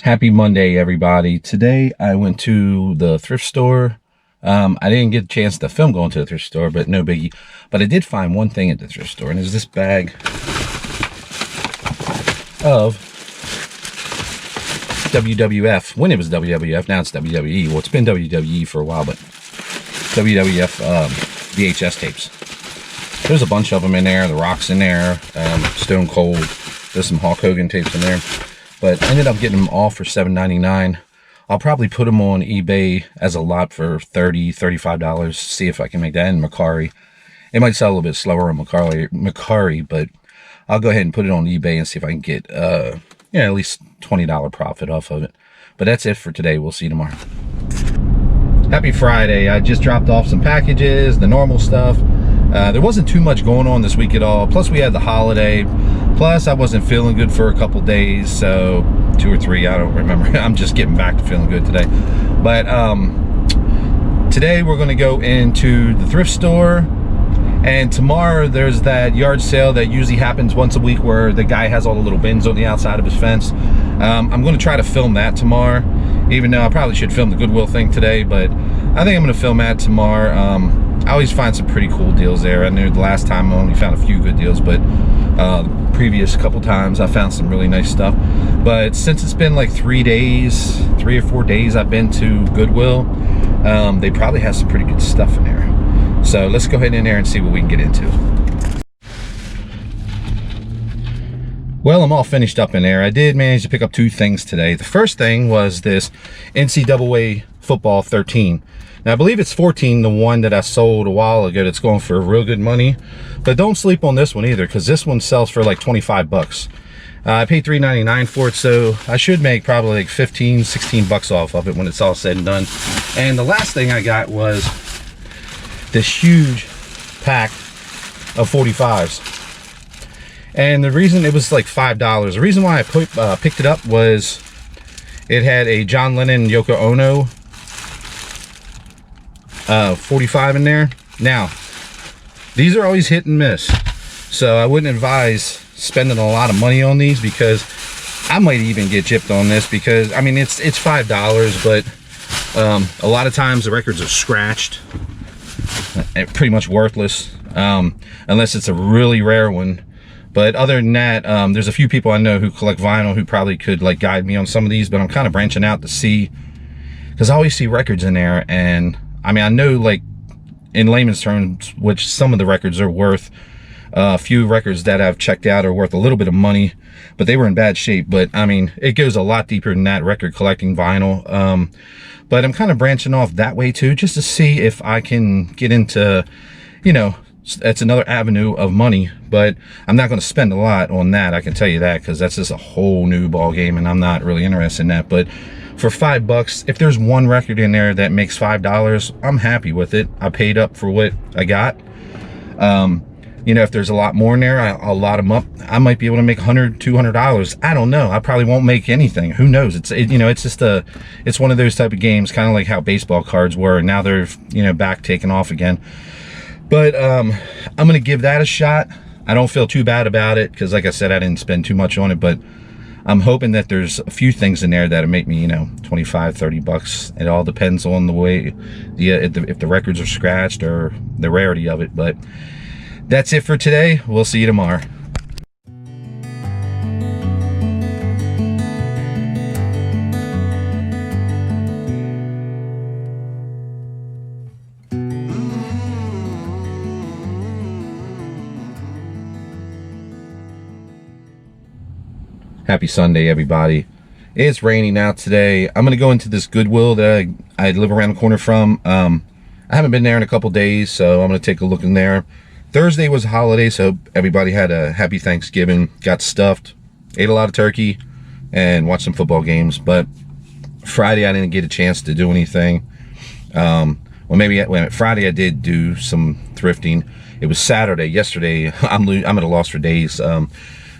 Happy Monday, everybody. Today I went to the thrift store. I didn't get a chance to film going to the thrift store, but no biggie. But I did find one thing at the thrift store, and it's this bag of WWF. When it was WWF, now it's WWE. Well, it's been WWE for a while, but WWF VHS tapes. There's a bunch of them in there. The Rock's in there. Stone Cold. There's some Hulk Hogan tapes in there. But I ended up getting them all for $7.99. I'll probably put them on eBay as a lot for $30, $35. See if I can make that in Mercari. It might sell a little bit slower on Mercari, but I'll go ahead and put it on eBay and see if I can get at least $20 profit off of it. But that's it for today. We'll see you tomorrow. Happy Friday. I just dropped off some packages, the normal stuff. There wasn't too much going on this week at all. Plus we had the holiday. Plus I wasn't feeling good for a couple days, so 2 or 3, I don't remember. I'm just getting back to feeling good today. But today we're gonna go into the thrift store, and tomorrow there's that yard sale that usually happens once a week where the guy has all the little bins on the outside of his fence. I'm gonna try to film that tomorrow, even though I probably should film the Goodwill thing today, but I think I'm gonna film that tomorrow. I always find some pretty cool deals there. I knew the last time I only found a few good deals, but the previous couple times I found some really nice stuff. But since it's been like 3 or 4 days I've been to Goodwill, they probably have some pretty good stuff in there. So let's go ahead in there and see what we can get into. Well, I'm all finished up in there. I did manage to pick up 2 things today. The first thing was this NCAA Football 13. Now, I believe it's 14, the one that I sold a while ago that's going for real good money. But don't sleep on this one either, because this one sells for like 25 bucks. I paid $3.99 for it, so I should make probably like 15, 16 bucks off of it when it's all said and done. And the last thing I got was this huge pack of 45s. And the reason it was like $5, the reason why I picked it up was it had a John Lennon Yoko Ono 45 in there. Now, these are always hit and miss, so I wouldn't advise spending a lot of money on these, because I might even get gypped on this, because I mean it's $5, but a lot of times the records are scratched, pretty much worthless, unless it's a really rare one. But other than that, there's a few people I know who collect vinyl who probably could like guide me on some of these, but I'm kind of branching out to see, because I always see records in there, and I mean, I know, like, in layman's terms, which some of the records are worth. A few records that I've checked out are worth a little bit of money, but they were in bad shape. But I mean, it goes a lot deeper than that, record collecting vinyl. But I'm kind of branching off that way too, just to see if I can get into, you know, that's another avenue of money. But I'm not going to spend a lot on that, I can tell you that, because that's just a whole new ball game, and I'm not really interested in that. But for $5, if there's one record in there that makes $5, I'm happy with it. I paid up for what I got. You know, if there's a lot more in there, I'll lot them up. I might be able to make $100, $200. I don't know. I probably won't make anything. Who knows? You know, it's just it's one of those type of games, kind of like how baseball cards were, and now they're, you know, back taking off again. But I'm gonna give that a shot. I don't feel too bad about it, because like I said, I didn't spend too much on it, but I'm hoping that there's a few things in there that'll make me, you know, 25, 30 bucks. It all depends on the way, if the records are scratched or the rarity of it. But that's it for today. We'll see you tomorrow. Happy Sunday, everybody. It's raining out today. I'm gonna go into this Goodwill that I live around the corner from. I haven't been there in a couple days, so I'm gonna take a look in there. Thursday was a holiday, so everybody had a happy Thanksgiving, got stuffed, ate a lot of turkey, and watched some football games. But Friday I didn't get a chance to do anything. Well, maybe Friday I did do some thrifting. It was Saturday. Yesterday I'm at a loss for days.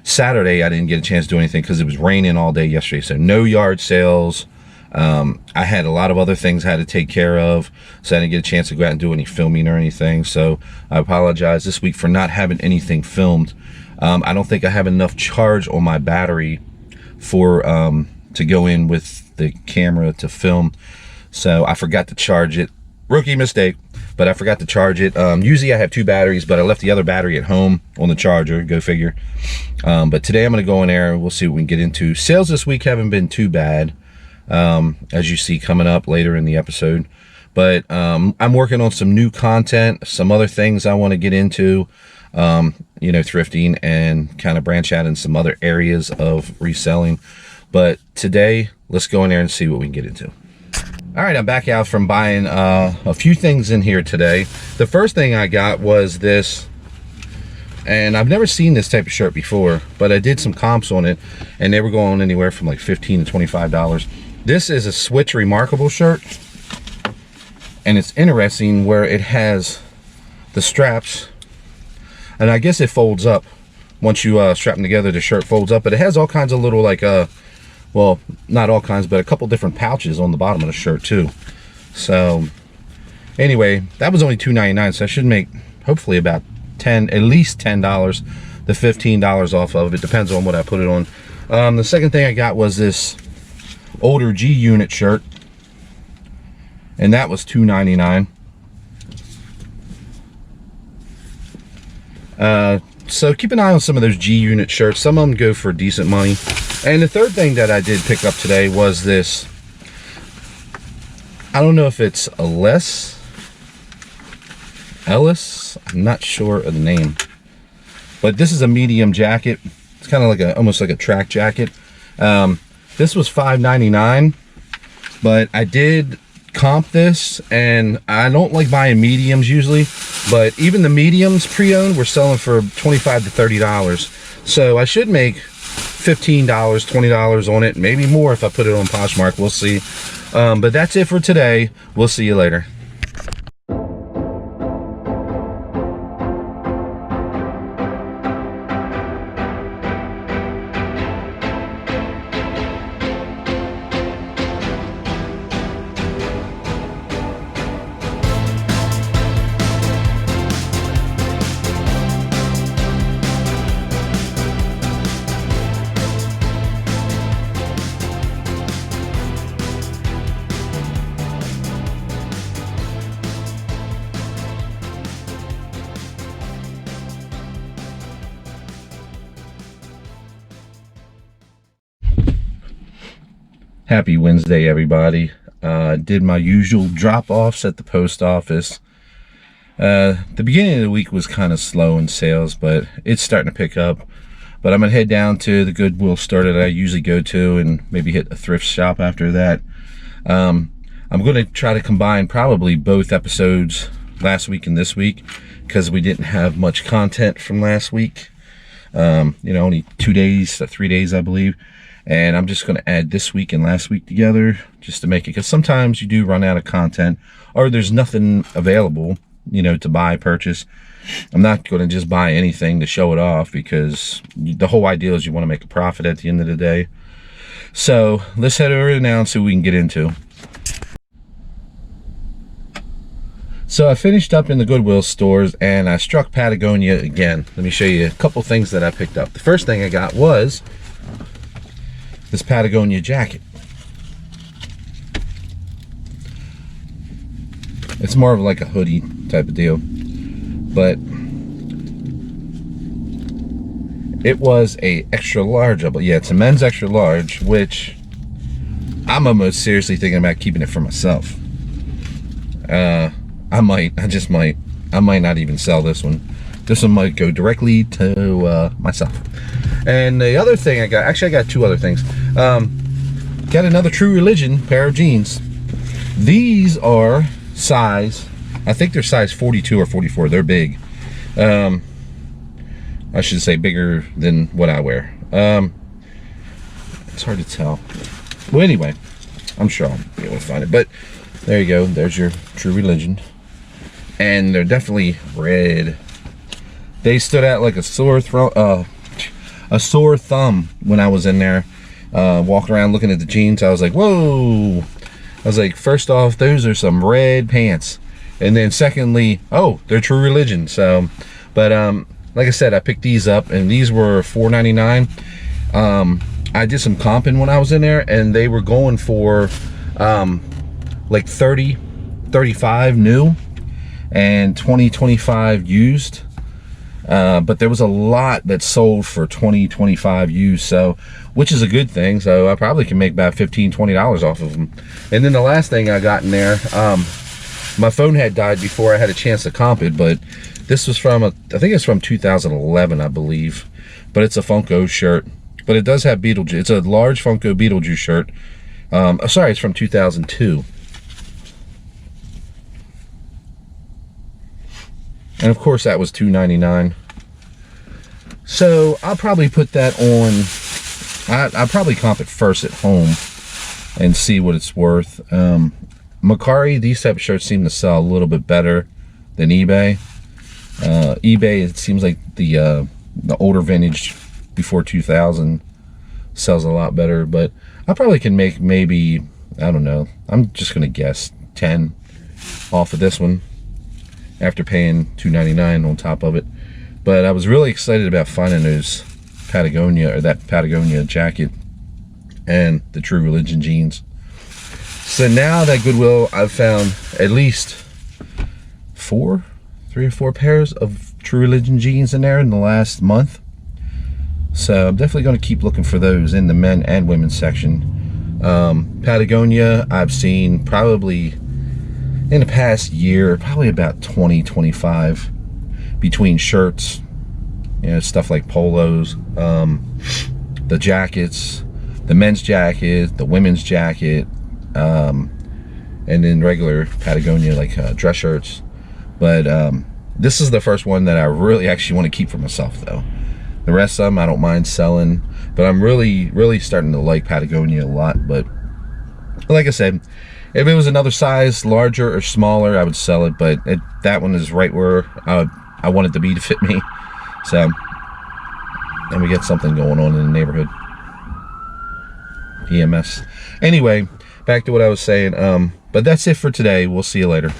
Saturday I didn't get a chance to do anything because it was raining all day yesterday, so no yard sales. I had a lot of other things I had to take care of, so I didn't get a chance to go out and do any filming or anything. So I apologize this week for not having anything filmed. I don't think I have enough charge on my battery for to go in with the camera to film, so I forgot to charge it. Rookie mistake, but I forgot to charge it. Usually I have 2 batteries, but I left the other battery at home on the charger, go figure. But today I'm gonna go in there and we'll see what we can get into. Sales this week haven't been too bad, as you see coming up later in the episode. But I'm working on some new content, some other things I want to get into, you know, thrifting, and kind of branch out in some other areas of reselling. But today, let's go in there and see what we can get into. All right, I'm back out from buying a few things in here today. The first thing I got was this, and I've never seen this type of shirt before, but I did some comps on it, and they were going anywhere from like $15 to $25. This is a Switch Remarkable shirt, and it's interesting where it has the straps, and I guess it folds up. Once you strap them together, the shirt folds up, but it has all kinds of little, like, well, not all kinds, but a couple different pouches on the bottom of the shirt too. So anyway, that was only $2.99, so I should make hopefully about at least $10 to $15 off of it. Depends on what I put it on. The second thing I got was this older G Unit shirt, and that was $2.99. So keep an eye on some of those G Unit shirts. Some of them go for decent money. And the third thing that I did pick up today was this, I don't know if it's Ellis, I'm not sure of the name, but this is a medium jacket. It's kind of like almost like a track jacket. This was $5.99, but I did comp this, and I don't like buying mediums usually, but even the mediums pre-owned were selling for $25 to $30. So I should make $15, $20 on it, maybe more if I put it on Poshmark. We'll see. But that's it for today. We'll see you later. Happy Wednesday, everybody. Did my usual drop-offs at the post office. The beginning of the week was kind of slow in sales, but it's starting to pick up. But I'm gonna head down to the Goodwill store that I usually go to and maybe hit a thrift shop after that. I'm gonna try to combine probably both episodes, last week and this week, because we didn't have much content from last week. You know, only 2 days to 3 days, I believe. And I'm just going to add this week and last week together just to make it, because sometimes you do run out of content or there's nothing available, you know, to buy, purchase. I'm not going to just buy anything to show it off, because the whole idea is you want to make a profit at the end of the day. So let's head over now and see what we can get into. So I finished up in the Goodwill stores and I struck Patagonia again. Let me show you a couple things that I picked up. The first thing I got was this Patagonia jacket. It's more of like a hoodie type of deal, but it was a extra large. Yeah, it's a men's extra large, which I'm almost seriously thinking about keeping it for myself. I might not even sell this one. This one might go directly to myself. And the other thing I got, actually I got 2 other things. Got another True Religion pair of jeans. These are size, I think they're size 42 or 44. They're big. I should say bigger than what I wear. It's hard to tell. Well, anyway, I'm sure I'll be able to find it. But there you go. There's your True Religion. And they're definitely red. They stood out like a sore thumb when I was in there, walking around looking at the jeans. I was like, whoa. I was like, first off, those are some red pants. And then secondly, oh, they're True Religion. So, but like I said, I picked these up and these were $4.99. I did some comping when I was in there, and they were going for like 30, 35 new and 20, 25 used. But there was a lot that sold for 20, 25 used, so which is a good thing. So I probably can make about $15, $20 off of them. And then the last thing I got in there, my phone had died before I had a chance to comp it, but this was from I think it's from 2011, I believe. But it's a Funko shirt, but it does have Beetlejuice. It's a large Funko Beetlejuice shirt. Sorry, it's from 2002. And of course that was $2.99. So I'll probably put that on. I'll probably comp it first at home and see what it's worth. Mercari, these type of shirts seem to sell a little bit better than eBay. eBay, it seems like the older vintage before 2000 sells a lot better, but I probably can make maybe, I don't know, I'm just gonna guess 10 off of this one after paying $2.99 on top of it. But I was really excited about finding those Patagonia, or that Patagonia jacket and the True Religion jeans. So now that Goodwill, I've found at least 3 or 4 pairs of True Religion jeans in there in the last month. So I'm definitely going to keep looking for those in the men and women's section. Patagonia, I've seen probably in the past year, probably about 20, 25 between shirts, you know, stuff like polos, the jackets, the men's jacket, the women's jacket, and then regular Patagonia like dress shirts. But this is the first one that I really actually want to keep for myself, though. The rest of them I don't mind selling, but I'm really starting to like Patagonia a lot. But like I said, if it was another size, larger or smaller, I would sell it. But that one is right where I want it to be to fit me. So, and we get something going on in the neighborhood. EMS. Anyway, back to what I was saying. But that's it for today. We'll see you later.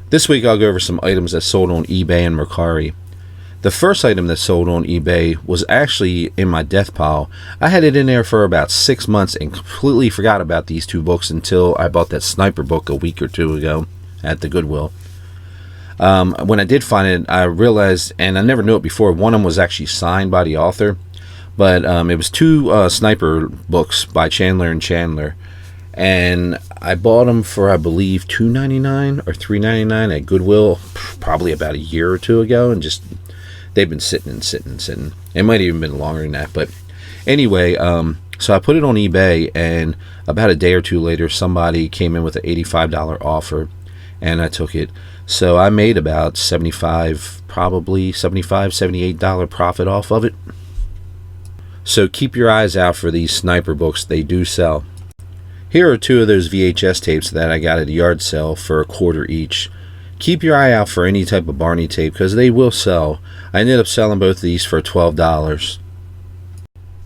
This week I'll go over some items that sold on eBay and Mercari. The first item that sold on eBay was actually in my death pile. I had it in there for about 6 months and completely forgot about these 2 books until I bought that sniper book a week or 2 ago at the Goodwill. When I did find it, I realized, and I never knew it before, one of them was actually signed by the author. But it was 2 sniper books by Chandler and Chandler. And I bought them for, I believe, $2.99 or $3.99 at Goodwill probably about a year or 2 ago, and just they've been sitting. It might have even been longer than that, but anyway, so I put it on eBay, and about a day or 2 later, somebody came in with an $85 offer, and I took it. So I made about probably $78 profit off of it. So keep your eyes out for these sniper books. They do sell. Here are 2 of those VHS tapes that I got at a yard sale for $1 each. Keep your eye out for any type of Barney tape because they will sell. I ended up selling both of these for $12.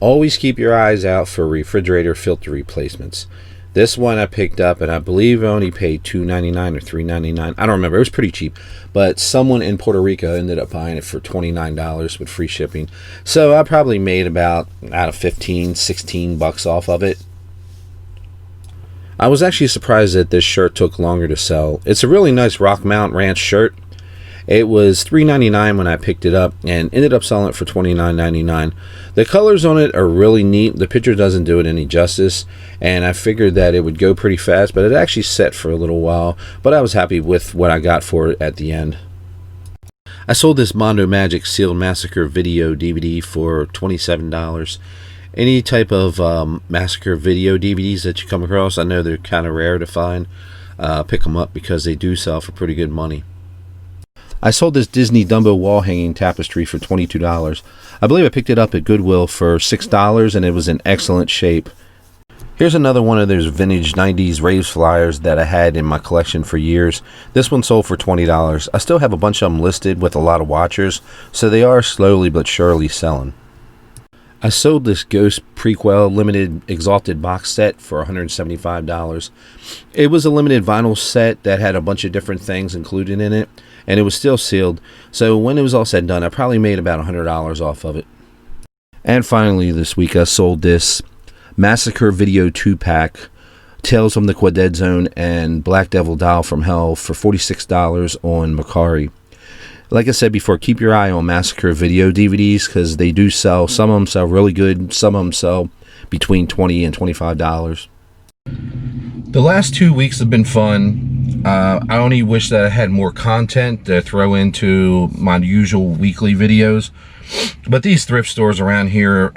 Always keep your eyes out for refrigerator filter replacements. This one I picked up, and I believe I only paid $2.99 or $3.99. I don't remember. It was pretty cheap. But someone in Puerto Rico ended up buying it for $29 with free shipping. So I probably made about out of 15, 16 bucks off of it. I was actually surprised that this shirt took longer to sell. It's a really nice Rockmount Ranch shirt. It was $3.99 when I picked it up and ended up selling it for $29.99. The colors on it are really neat. The picture doesn't do it any justice, and I figured that it would go pretty fast, but it actually set for a little while, but I was happy with what I got for it at the end. I sold this Mondo Magic Sealed Massacre video DVD for $27. Any type of Massacre video DVDs that you come across, I know they're kind of rare to find. Pick them up because they do sell for pretty good money. I sold this Disney Dumbo wall hanging tapestry for $22. I believe I picked it up at Goodwill for $6, and it was in excellent shape. Here's another one of those vintage 90s Raves flyers that I had in my collection for years. This one sold for $20. I still have a bunch of them listed with a lot of watchers, so they are slowly but surely selling. I sold this Ghost Prequel limited exalted box set for $175. It was a limited vinyl set that had a bunch of different things included in it, and it was still sealed. So when it was all said and done, I probably made about $100 off of it. And finally this week I sold this Massacre Video 2-pack, Tales from the Quadead Zone and Black Devil Doll from Hell for $46 on Mercari. Like I said before, keep your eye on Massacre Video DVDs because they do sell. Some of them sell really good. Some of them sell between $20 and $25. The last 2 weeks have been fun. I only wish that I had more content to throw into my usual weekly videos. But these thrift stores around here,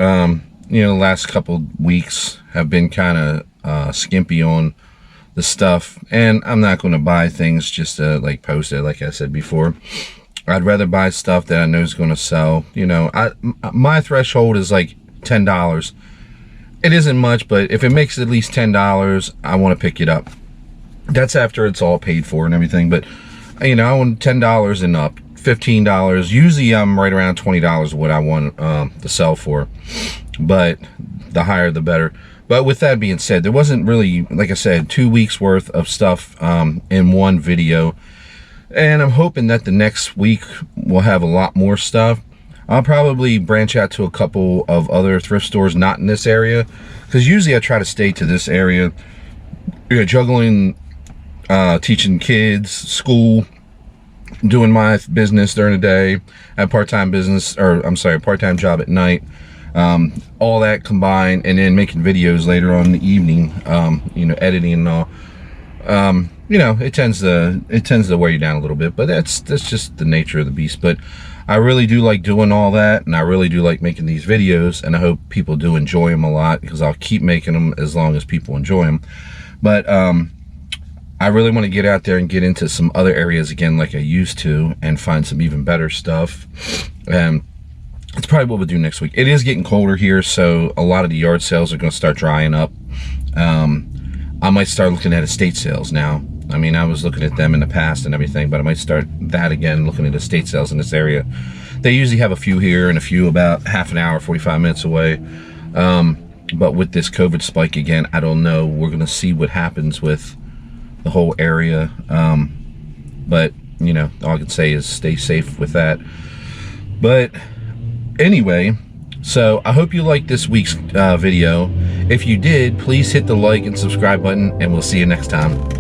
you know, the last couple weeks have been kind of skimpy on the stuff. And I'm not going to buy things just to like post it, like I said before. I'd rather buy stuff that I know is going to sell. You know, my threshold is like $10. It isn't much, but if it makes at least $10, I want to pick it up. That's after it's all paid for and everything. But, you know, I want $10 and up, $15. Usually I'm right around $20 what I want to sell for. But the higher, the better. But with that being said, there wasn't really, like I said, 2 weeks worth of stuff in one video. And I'm hoping that the next week we'll have a lot more stuff. I'll probably branch out to a couple of other thrift stores not in this area, because usually I try to stay to this area. You know, juggling, teaching kids, school, doing my business during the day, I have part-time business, or I'm sorry, part-time job at night. All that combined, and then making videos later on in the evening, you know, editing and all. You know, it tends to wear you down a little bit, but that's just the nature of the beast. But I really do like doing all that, and I really do like making these videos, and I hope people do enjoy them a lot, because I'll keep making them as long as people enjoy them. But I really want to get out there and get into some other areas again like I used to, and find some even better stuff. And it's probably what we'll do next week. It is getting colder here, so a lot of the yard sales are going to start drying up. I might start looking at estate sales now. I mean, I was looking at them in the past and everything, but I might start that again, looking at estate sales in this area. They usually have a few here and a few about half an hour, 45 minutes away. But with this COVID spike again, I don't know. We're going to see what happens with the whole area. But, you know, all I can say is stay safe with that. But anyway, so I hope you liked this week's video. If you did, please hit the like and subscribe button, and we'll see you next time.